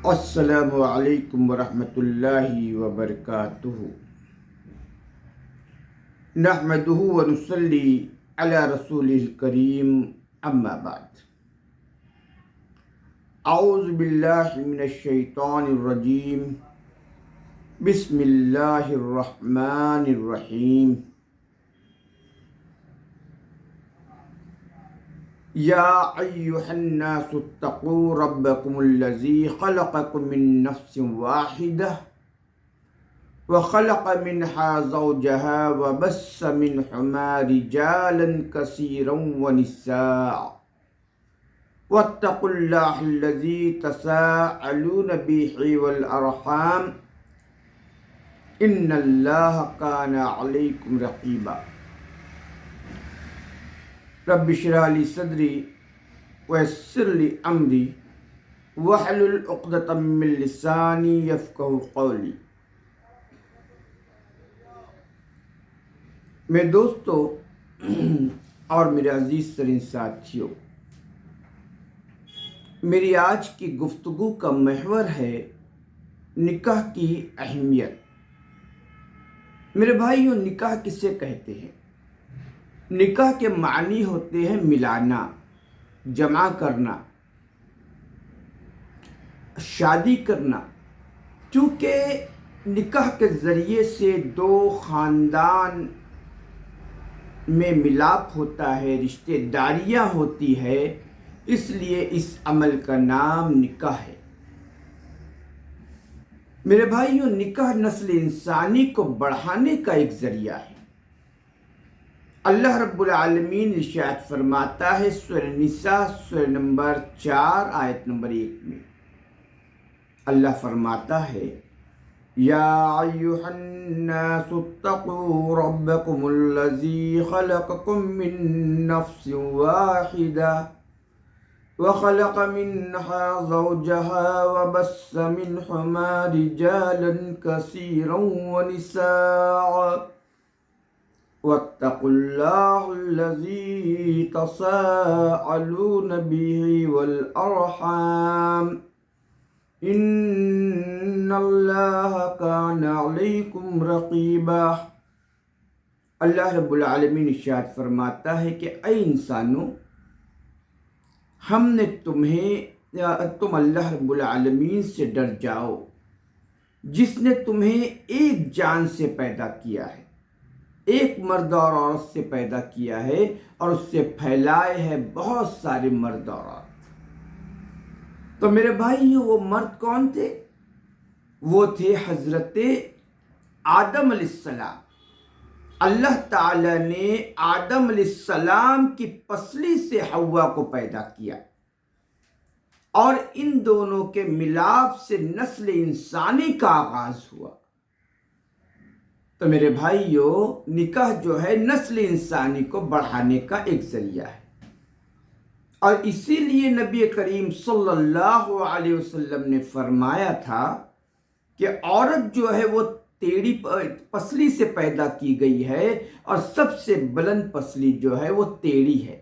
السلام علیکم ورحمۃ اللہ وبرکاتہ۔ نحمدہ ونصلی علی رسولہ الکریم، اما بعد۔ اعوذ باللہ من الشیطان الرجیم، بسم اللہ الرحمن الرحیم۔ یا ایہا الناس اتقوا ربکم الذی خلقکم من نفس واحدہ وخلق منها زوجها وبث منہما رجالا کثیرا ونساء واتقوا اللہ الذی تساءلون بہ والارحام ان اللہ کان علیکم رقیبا۔ رب اشرح لی صدری ویسر لی امری واحلل عقدۃ من لسانی یفقہوا قولی۔ میرے دوستو اور میرے عزیز ترین ساتھیوں، میری آج کی گفتگو کا محور ہے نکاح کی اہمیت۔ میرے بھائیوں، نکاح کسے کہتے ہیں؟ نکاح کے معنی ہوتے ہیں ملانا، جمع کرنا، شادی کرنا۔ چونکہ نکاح کے ذریعے سے دو خاندان میں ملاپ ہوتا ہے، رشتہ داریاں ہوتی ہے، اس لیے اس عمل کا نام نکاح ہے۔ میرے بھائیوں، نکاح نسل انسانی کو بڑھانے کا ایک ذریعہ ہے۔ اللہ رب العالمین ارشاد فرماتا ہے سورہ نساء سورہ نمبر 4 آیت نمبر 1 میں، اللہ فرماتا ہے یا ایھا الناس اتقوا ربکم الذی خلقکم من نفس واحدہ وخلق منها زوجها وبث منہما رجالا کثیرا ونساء واتقوا اللہ الذی تساءلون بہ والارحام ان اللہ کان علیکم رقیبا۔ اللہ رب العالمین ارشاد فرماتا ہے کہ اے انسانوں، ہم نے تم اللہ رب العالمین سے ڈر جاؤ جس نے تمہیں ایک جان سے پیدا کیا ہے، ایک مرد اور عورت سے پیدا کیا ہے، اور اس سے پھیلائے ہیں بہت سارے مرد اور عورت۔ تو میرے بھائیوں، وہ مرد کون تھے؟ وہ تھے حضرت آدم علیہ السلام۔ اللہ تعالیٰ نے آدم علیہ السلام کی پسلی سے حوا کو پیدا کیا، اور ان دونوں کے ملاپ سے نسل انسانی کا آغاز ہوا۔ تو میرے بھائیوں، نکاح جو ہے نسل انسانی کو بڑھانے کا ایک ذریعہ ہے، اور اسی لیے نبی کریم صلی اللہ علیہ وسلم نے فرمایا تھا کہ عورت جو ہے وہ ٹیڑھی پسلی سے پیدا کی گئی ہے، اور سب سے بلند پسلی جو ہے وہ ٹیڑھی ہے۔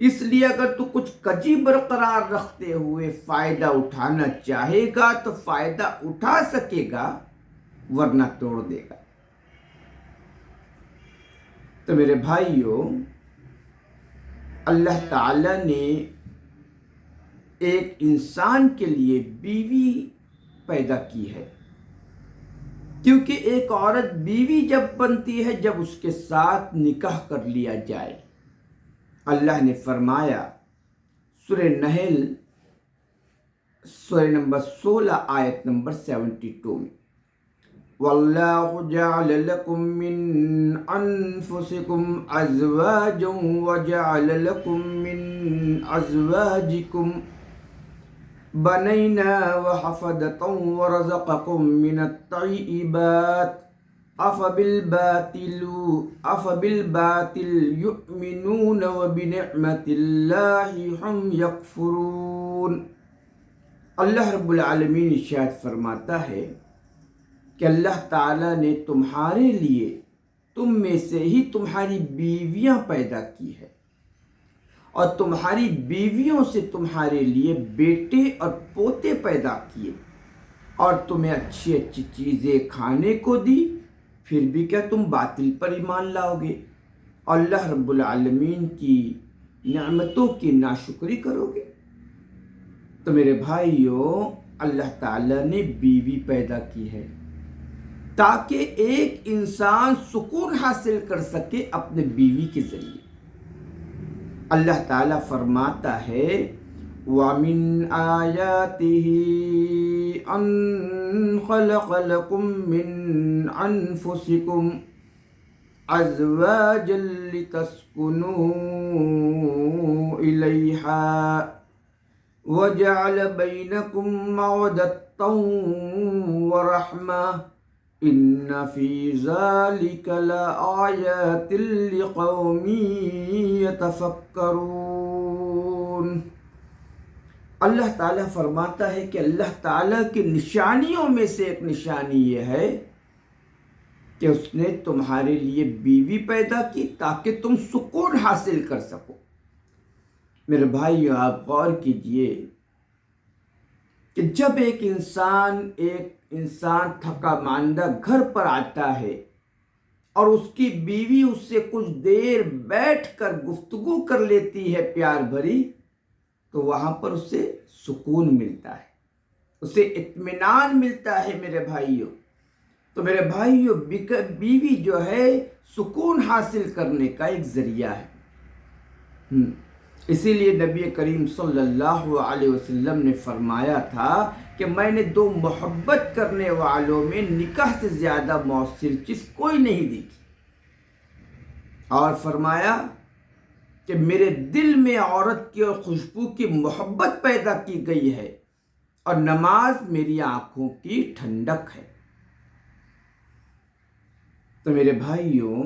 اس لیے اگر تو کچھ کجی برقرار رکھتے ہوئے فائدہ اٹھانا چاہے گا تو فائدہ اٹھا سکے گا، ورنہ توڑ دے گا۔ تو میرے بھائیوں، اللہ تعالیٰ نے ایک انسان کے لیے بیوی پیدا کی ہے، کیونکہ ایک عورت بیوی جب بنتی ہے جب اس کے ساتھ نکاح کر لیا جائے۔ اللہ نے فرمایا سورہ نحل سورہ نمبر 16 آیت نمبر 72 میں، وَاللَّهُ جَعَلَ لَكُم مِّنْ أَنفُسِكُمْ أَزْوَاجًا وَجَعَلَ لَكُم مِّنْ أَزْوَاجِكُمْ بَنِينَ وَحَفَدَةً وَرَزَقَكُم مِّنَ الطَّيِّبَاتِ أَفَبِالْبَاطِلِ يُؤْمِنُونَ وَبِنِعْمَةِ اللَّهِ هُمْ يَكْفُرُونَ۔ اللہ رب العالمین ارشاد فرماتا ہے کہ اللہ تعالیٰ نے تمہارے لیے تم میں سے ہی تمہاری بیویاں پیدا کی ہے، اور تمہاری بیویوں سے تمہارے لیے بیٹے اور پوتے پیدا کیے اور تمہیں اچھی اچھی چیزیں کھانے کو دی، پھر بھی کیا تم باطل پر ایمان لاؤ گے؟ اللہ رب العالمین کی نعمتوں کی ناشکری کرو گے؟ تو میرے بھائیوں، اللہ تعالیٰ نے بیوی پیدا کی ہے تاکہ ایک انسان سکون حاصل کر سکے اپنے بیوی کے ذریعے۔ اللہ تعالیٰ فرماتا ہے وَمِنْ آيَاتِهِ أَنْ خَلَقَ لَكُم مِّنْ أَنفُسِكُمْ أَزْوَاجًا لِتَسْكُنُوا إِلَيْهَا وَجَعَلَ بَيْنَكُم مَّوَدَّةً وَرَحْمَةً إِنَّ فِي ذَلِكَ لَآيَاتٍ لِقَوْمٍ يَتَفَكَّرُونَ۔ اللہ تعالیٰ فرماتا ہے کہ اللہ تعالیٰ کی نشانیوں میں سے ایک نشانی یہ ہے کہ اس نے تمہارے لیے بیوی پیدا کی تاکہ تم سکون حاصل کر سکو۔ میرے بھائیو، آپ غور کیجئے کہ جب ایک انسان تھکا ماندہ گھر پر آتا ہے اور اس کی بیوی اس سے کچھ دیر بیٹھ کر گفتگو کر لیتی ہے پیار بھری، تو وہاں پر اسے سکون ملتا ہے، اسے اطمینان ملتا ہے میرے بھائیو۔ تو میرے بھائیو، بیوی جو ہے سکون حاصل کرنے کا ایک ذریعہ ہے۔ اسی لیے نبی کریم صلی اللہ علیہ وسلم نے فرمایا تھا کہ میں نے دو محبت کرنے والوں میں نکاح سے زیادہ مؤثر چیز کوئی نہیں دیکھی، اور فرمایا کہ میرے دل میں عورت کی اور خوشبو کی محبت پیدا کی گئی ہے، اور نماز میری آنکھوں کی ٹھنڈک ہے۔ تو میرے بھائیوں،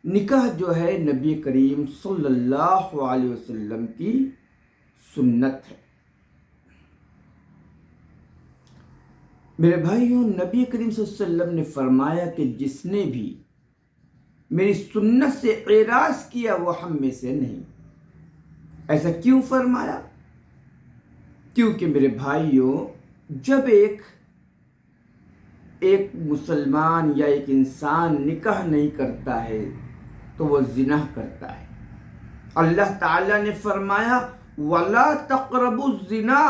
نکاح جو ہے نبی کریم صلی اللہ علیہ وسلم کی سنت ہے۔ میرے بھائیوں، نبی کریم صلی اللہ علیہ وسلم نے فرمایا کہ جس نے بھی میری سنت سے اعراض کیا وہ ہم میں سے نہیں۔ ایسا کیوں فرمایا؟ کیونکہ میرے بھائیوں، جب ایک مسلمان یا ایک انسان نکاح نہیں کرتا ہے تو وہ زنا کرتا ہے۔ اللہ تعالیٰ نے فرمایا وَلَا تَقْرَبُوا الزِّنَا،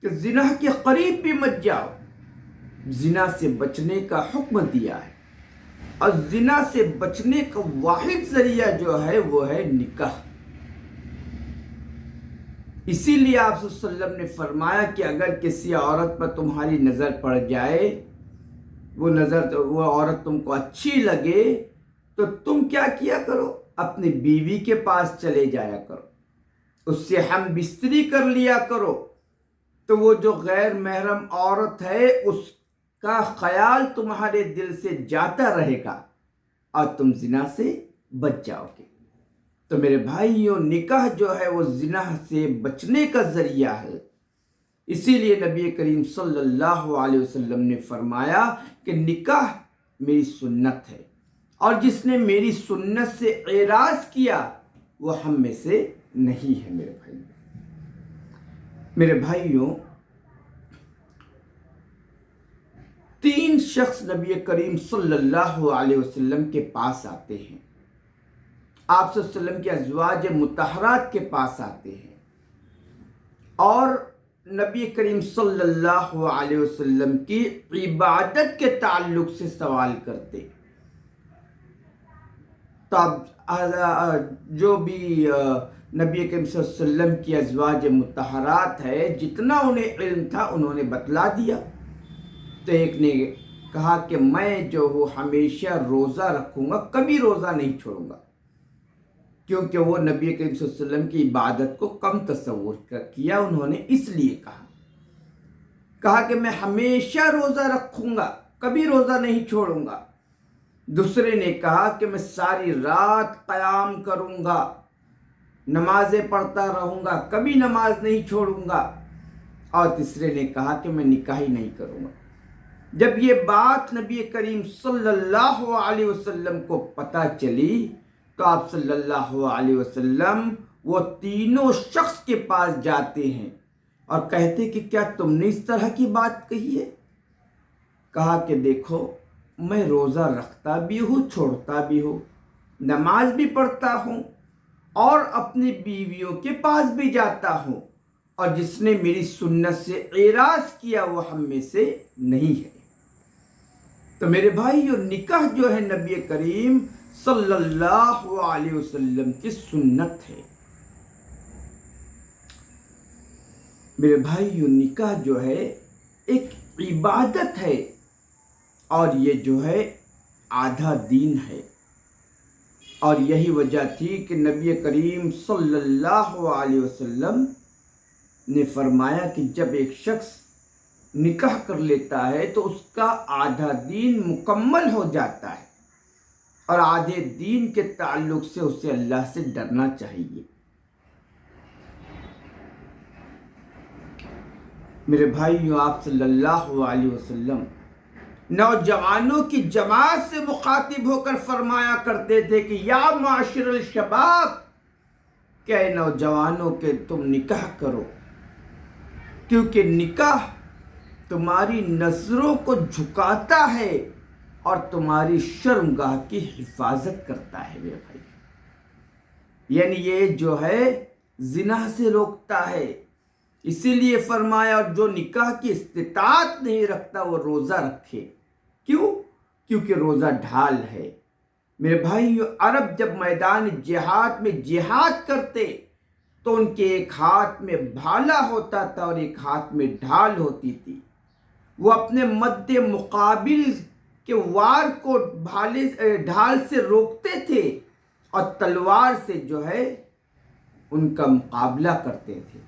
کہ زنا کے قریب بھی مت جاؤ۔ زنا سے بچنے کا حکم دیا ہے، اور زنا سے بچنے کا واحد ذریعہ جو ہے وہ ہے نکاح۔ اسی لیے آپ صلی اللہ علیہ وسلم نے فرمایا کہ اگر کسی عورت پر تمہاری نظر پڑ جائے، وہ عورت تم کو اچھی لگے، تو تم کیا کیا کرو؟ اپنی بیوی کے پاس چلے جایا کرو، اس سے ہم بستری کر لیا کرو، تو وہ جو غیر محرم عورت ہے اس کا خیال تمہارے دل سے جاتا رہے گا اور تم زنا سے بچ جاؤ گے۔ تو میرے بھائیوں، نکاح جو ہے وہ زنا سے بچنے کا ذریعہ ہے۔ اسی لیے نبی کریم صلی اللہ علیہ وسلم نے فرمایا کہ نکاح میری سنت ہے، اور جس نے میری سنت سے اعراض کیا وہ ہم میں سے نہیں ہے۔ میرے بھائیوں، 3 شخص نبی کریم صلی اللہ علیہ وسلم کے پاس آتے ہیں، آپ صلی اللہ علیہ وسلم کے ازواج مطہرات کے پاس آتے ہیں، اور نبی کریم صلی اللہ علیہ وسلم کی عبادت کے تعلق سے سوال کرتے۔ تب جو بھی نبی کریم صلی اللہ علیہ وسلم کی ازواج مطہرات ہے، جتنا انہیں علم تھا انہوں نے بتلا دیا۔ تو ایک نے کہا کہ میں جو ہوں ہمیشہ روزہ رکھوں گا، کبھی روزہ نہیں چھوڑوں گا، کیونکہ وہ نبی کریم صلی اللہ علیہ وسلم کی عبادت کو کم تصور کیا انہوں نے، اس لیے کہا کہ میں ہمیشہ روزہ رکھوں گا، کبھی روزہ نہیں چھوڑوں گا۔ دوسرے نے کہا کہ میں ساری رات قیام کروں گا، نمازیں پڑھتا رہوں گا، کبھی نماز نہیں چھوڑوں گا۔ اور تیسرے نے کہا کہ میں نکاح ہی نہیں کروں گا۔ جب یہ بات نبی کریم صلی اللہ علیہ وسلم کو پتہ چلی تو آپ صلی اللہ علیہ وسلم وہ تینوں شخص کے پاس جاتے ہیں اور کہتے کہ کیا تم نے اس طرح کی بات کہی ہے؟ کہا کہ دیکھو، میں روزہ رکھتا بھی ہوں، چھوڑتا بھی ہوں، نماز بھی پڑھتا ہوں اور اپنی بیویوں کے پاس بھی جاتا ہوں، اور جس نے میری سنت سے اعراض کیا وہ ہم میں سے نہیں ہے۔ تو میرے بھائیو، نکاح جو ہے نبی کریم صلی اللہ علیہ وسلم کی سنت ہے۔ میرے بھائیو، نکاح جو ہے ایک عبادت ہے، اور یہ جو ہے آدھا دین ہے، اور یہی وجہ تھی کہ نبی کریم صلی اللہ علیہ وسلم نے فرمایا کہ جب ایک شخص نکاح کر لیتا ہے تو اس کا آدھا دین مکمل ہو جاتا ہے، اور آدھے دین کے تعلق سے اسے اللہ سے ڈرنا چاہیے۔ میرے بھائیوں، آپ صلی اللہ علیہ وسلم نوجوانوں کی جماعت سے مخاطب ہو کر فرمایا کرتے تھے کہ یا معاشر الشباب، کہ اے نوجوانوں کہ تم نکاح کرو، کیونکہ نکاح تمہاری نظروں کو جھکاتا ہے اور تمہاری شرمگاہ کی حفاظت کرتا ہے۔ میرے بھائی، یعنی یہ جو ہے زنا سے روکتا ہے، اسی لیے فرمایا اور جو نکاح کی استطاعت نہیں رکھتا وہ روزہ رکھے۔ کیوں؟ کیونکہ روزہ ڈھال ہے۔ میرے بھائیو، عرب جب میدان جہاد میں جہاد کرتے تو ان کے ایک ہاتھ میں بھالا ہوتا تھا اور ایک ہاتھ میں ڈھال ہوتی تھی۔ وہ اپنے مد مقابل کے وار کو ڈھال سے روکتے تھے اور تلوار سے جو ہے ان کا مقابلہ کرتے تھے۔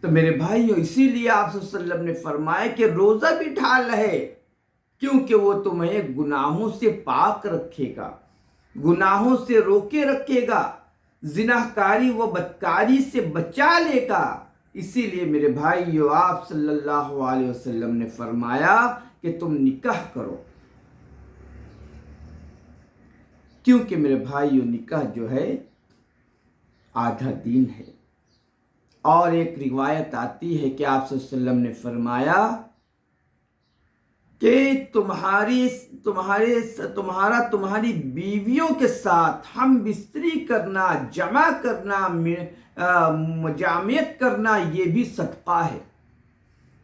تو میرے بھائیو، اسی لیے آپ صلی اللہ علیہ وسلم نے فرمایا کہ روزہ بھی ڈھال ہے، کیونکہ وہ تمہیں گناہوں سے پاک رکھے گا، گناہوں سے روکے رکھے گا، زناکاری و بدکاری سے بچا لے گا۔ اسی لیے میرے بھائیو، آپ صلی اللہ علیہ وسلم نے فرمایا کہ تم نکاح کرو، کیونکہ میرے بھائیو نکاح جو ہے آدھا دین ہے۔ اور ایک روایت آتی ہے کہ آپ صلی اللہ علیہ وسلم نے فرمایا کہ تمہاری بیویوں کے ساتھ ہم بستری کرنا، جمع کرنا، مجامعت کرنا، یہ بھی صدقہ ہے۔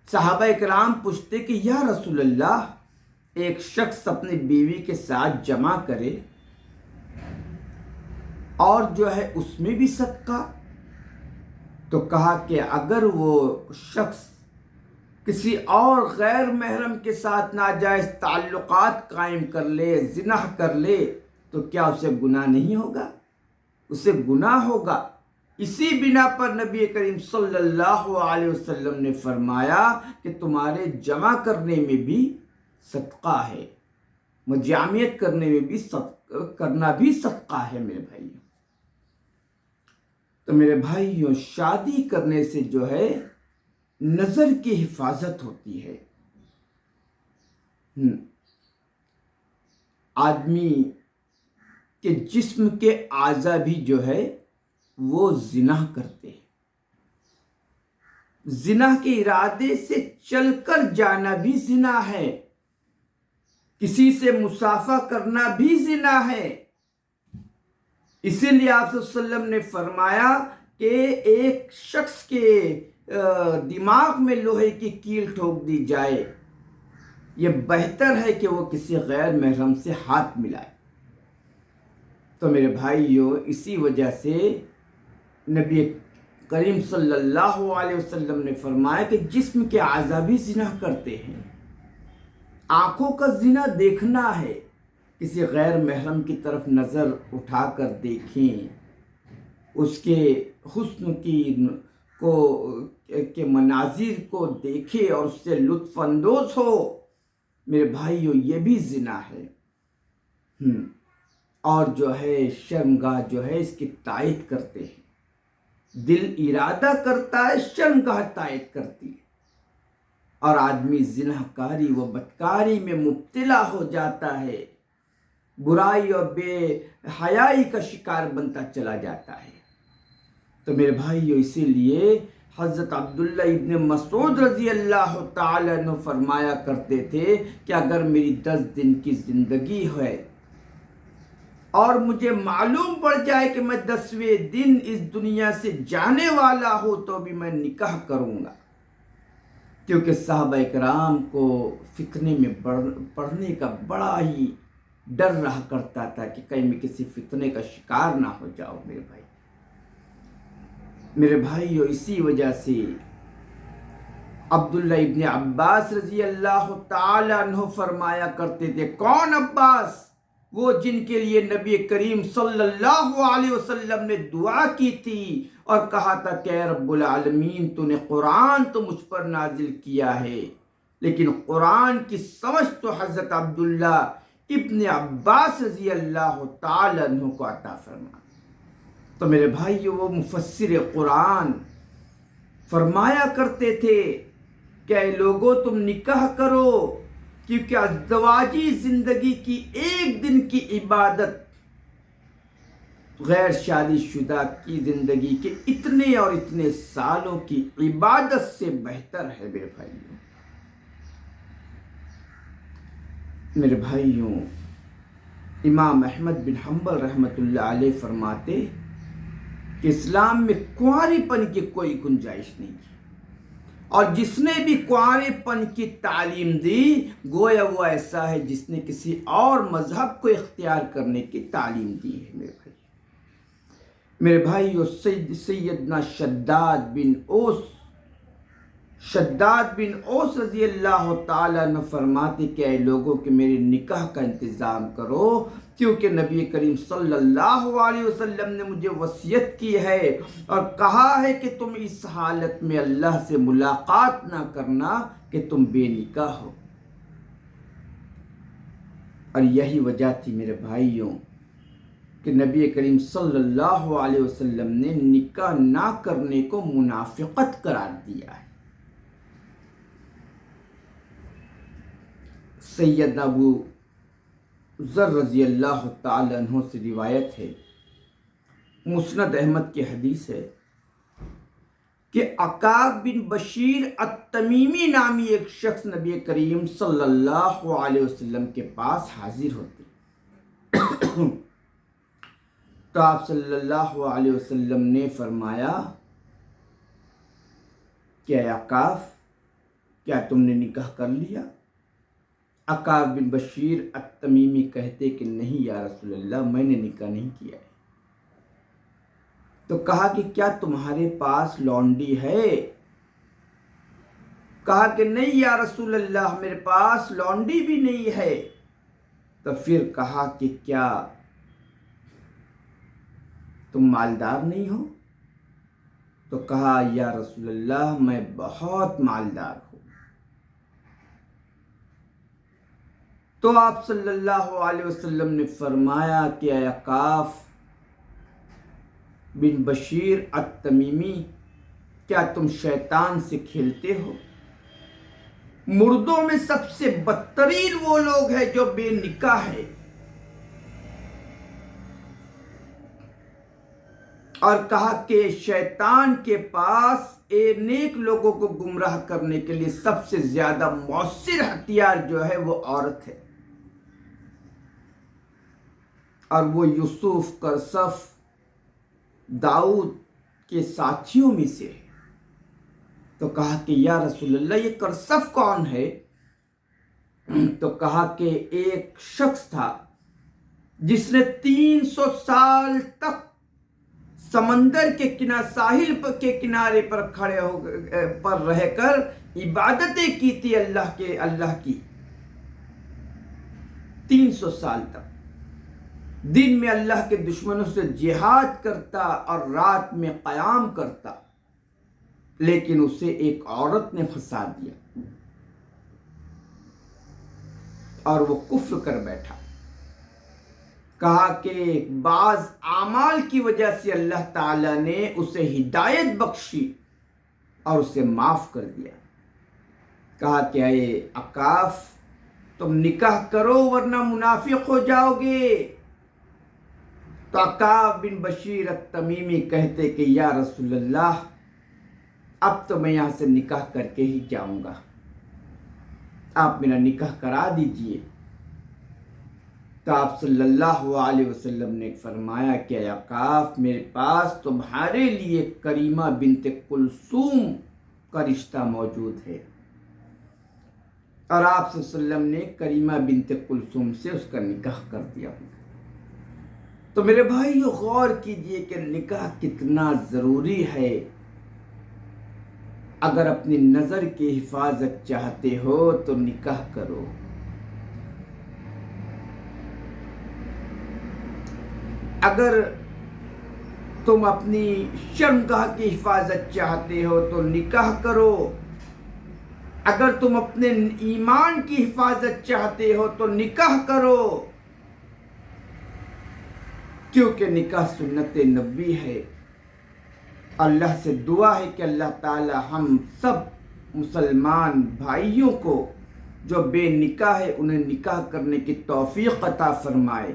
صحابہ اکرام پوچھتے کہ یا رسول اللہ، ایک شخص اپنی بیوی کے ساتھ جمع کرے اور جو ہے اس میں بھی صدقہ؟ تو کہا کہ اگر وہ شخص کسی اور غیر محرم کے ساتھ ناجائز تعلقات قائم کر لے، زنا کر لے، تو کیا اسے گناہ نہیں ہوگا؟ اسے گناہ ہوگا۔ اسی بنا پر نبی کریم صلی اللہ علیہ وسلم نے فرمایا کہ تمہارے جمع کرنے میں بھی صدقہ ہے، مجامعت کرنا بھی صدقہ ہے۔ میرے بھائی، تو میرے بھائیوں، شادی کرنے سے جو ہے نظر کی حفاظت ہوتی ہے۔ آدمی کے جسم کے اعضاء بھی جو ہے وہ زنا کرتے ہیں۔ زنا کے ارادے سے چل کر جانا بھی زنا ہے، کسی سے مصافحہ کرنا بھی زنا ہے۔ اسی لیے آپ صلی اللہ علیہ وسلم نے فرمایا کہ ایک شخص کے دماغ میں لوہے کی کیل ٹھوک دی جائے، یہ بہتر ہے کہ وہ کسی غیر محرم سے ہاتھ ملائے۔ تو میرے بھائیو، اسی وجہ سے نبی کریم صلی اللہ علیہ وسلم نے فرمایا کہ جسم کے اعضاء بھی زنا کرتے ہیں۔ آنکھوں کا زنا دیکھنا ہے، کسی غیر محرم کی طرف نظر اٹھا کر دیکھیں، اس کے حسن کے مناظر کو دیکھیں اور اس سے لطف اندوز ہو، میرے بھائیو یہ بھی زنا ہے۔ اور جو ہے شرمگاہ جو ہے اس کی تائید کرتے ہیں، دل ارادہ کرتا ہے، شرمگاہ تائید کرتی ہے، اور آدمی زناکاری و بدکاری میں مبتلا ہو جاتا ہے۔ برائی اور بے حیائی کا شکار بنتا چلا جاتا ہے۔ تو میرے بھائیو، اسی لیے حضرت عبداللہ ابن مسعود رضی اللہ تعالیٰ عنہ فرمایا کرتے تھے کہ اگر میری 10 دن کی زندگی ہے اور مجھے معلوم پڑ جائے کہ میں 10ویں دن اس دنیا سے جانے والا ہوں تو بھی میں نکاح کروں گا، کیونکہ صحابہ کرام کو فتنے میں پڑھنے کا بڑا ہی ڈر رہا کرتا تھا کہ کہیں میں کسی فتنے کا شکار نہ ہو جاؤ۔ میرے بھائیو، اسی وجہ سے عبداللہ ابن عباس رضی اللہ تعالی عنہ فرمایا کرتے تھے، کون عباس؟ وہ جن کے لیے نبی کریم صلی اللہ علیہ وسلم نے دعا کی تھی اور کہا تھا کہ اے رب العالمین، تو نے قرآن تو مجھ پر نازل کیا ہے، لیکن قرآن کی سمجھ تو حضرت عبداللہ ابن عباس رضی اللہ تعالی عنہ کو عطا فرما۔ تو میرے بھائیو، وہ مفسر قرآن فرمایا کرتے تھے کہ اے لوگو، تم نکاح کرو، کیونکہ ازدواجی زندگی کی ایک دن کی عبادت غیر شادی شدہ کی زندگی کے اتنے اور اتنے سالوں کی عبادت سے بہتر ہے۔ میرے بھائیوں، امام احمد بن حنبل رحمۃ اللہ علیہ فرماتے کہ اسلام میں کنواری پن کی کوئی گنجائش نہیں ہے، اور جس نے بھی کنوارے پن کی تعلیم دی گویا وہ ایسا ہے جس نے کسی اور مذہب کو اختیار کرنے کی تعلیم دی ہے۔ میرے بھائیو، سیدنا شداد بن اوس رضی اللہ تعالیٰ عنہ فرماتے کہ اے لوگوں کہ میرے نکاح کا انتظام کرو، کیونکہ نبی کریم صلی اللہ علیہ وسلم نے مجھے وصیت کی ہے اور کہا ہے کہ تم اس حالت میں اللہ سے ملاقات نہ کرنا کہ تم بے نکاح ہو۔ اور یہی وجہ تھی میرے بھائیوں کہ نبی کریم صلی اللہ علیہ وسلم نے نکاح نہ کرنے کو منافقت قرار دیا ہے۔ سیدنا ابو ذر رضی اللہ تعالی عنہ سے روایت ہے، مسند احمد کی حدیث ہے کہ عقاب بن بشیر التمیمی نامی ایک شخص نبی کریم صلی اللہ علیہ وسلم کے پاس حاضر ہوتے، تو آپ صلی اللہ علیہ وسلم نے فرمایا کہ اے عقاب، کیا تم نے نکاح کر لیا؟ عقاب بن بشیر التمیمی کہتے کہ نہیں یا رسول اللہ، میں نے نکاح نہیں کیا ہے۔ تو کہا کہ کیا تمہارے پاس لونڈی ہے؟ کہا کہ نہیں یا رسول اللہ، میرے پاس لونڈی بھی نہیں ہے۔ تو پھر کہا کہ کیا تم مالدار نہیں ہو؟ تو کہا یا رسول اللہ، میں بہت مالدار ہوں۔ تو آپ صلی اللہ علیہ وسلم نے فرمایا کہ اے عقاب بن بشیر التمیمی، کیا تم شیطان سے کھیلتے ہو؟ مردوں میں سب سے بدترین وہ لوگ ہیں جو بے نکاح ہے، اور کہا کہ شیطان کے پاس نیک لوگوں کو گمراہ کرنے کے لیے سب سے زیادہ مؤثر ہتھیار جو ہے وہ عورت ہے، اور وہ یوسف، کرسف، داؤد کے ساتھیوں میں سے ہے۔ تو کہا کہ یا رسول اللہ، یہ کرسف کون ہے؟ تو کہا کہ ایک شخص تھا جس نے 300 سال تک سمندر کے ساحل کے کنارے پر پر رہ کر عبادتیں کی تھی اللہ کی 300 سال تک، دن میں اللہ کے دشمنوں سے جہاد کرتا اور رات میں قیام کرتا، لیکن اسے ایک عورت نے پھنسا دیا اور وہ کفر کر بیٹھا۔ کہا کہ بعض اعمال کی وجہ سے اللہ تعالیٰ نے اسے ہدایت بخشی اور اسے معاف کر دیا۔ کہا کہ اے عقاب، تم نکاح کرو ورنہ منافق ہو جاؤ گے۔ تو عکاف بن بشیر التمیمی کہتے کہ یا رسول اللہ اب تو میں یہاں سے نکاح کر کے ہی جاؤں گا، آپ میرا نکاح کرا دیجئے۔ تو آپ صلی اللہ علیہ وسلم نے فرمایا کہ عکاف میرے پاس تمہارے لیے کریمہ بنت کلثوم کا رشتہ موجود ہے، اور آپ صلی اللہ علیہ وسلم نے کریمہ بنت کلثوم سے اس کا نکاح کر دیا۔ تو میرے بھائیو غور کیجئے کہ نکاح کتنا ضروری ہے۔ اگر اپنی نظر کی حفاظت چاہتے ہو تو نکاح کرو، اگر تم اپنی شرمگاہ کی حفاظت چاہتے ہو تو نکاح کرو، اگر تم اپنے ایمان کی حفاظت چاہتے ہو تو نکاح کرو، کیونکہ نکاح سنت نبی ہے۔ اللہ سے دعا ہے کہ اللہ تعالی ہم سب مسلمان بھائیوں کو جو بے نکاح ہے انہیں نکاح کرنے کی توفیق عطا فرمائے،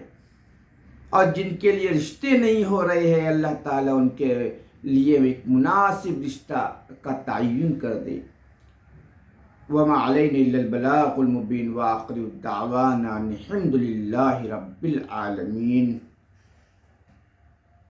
اور جن کے لیے رشتے نہیں ہو رہے ہیں اللہ تعالیٰ ان کے لیے ایک مناسب رشتہ کا تعین کر دے۔ وما علینا الا البلاغ المبین، وآخر دعوانا الحمد للہ رب العالمین۔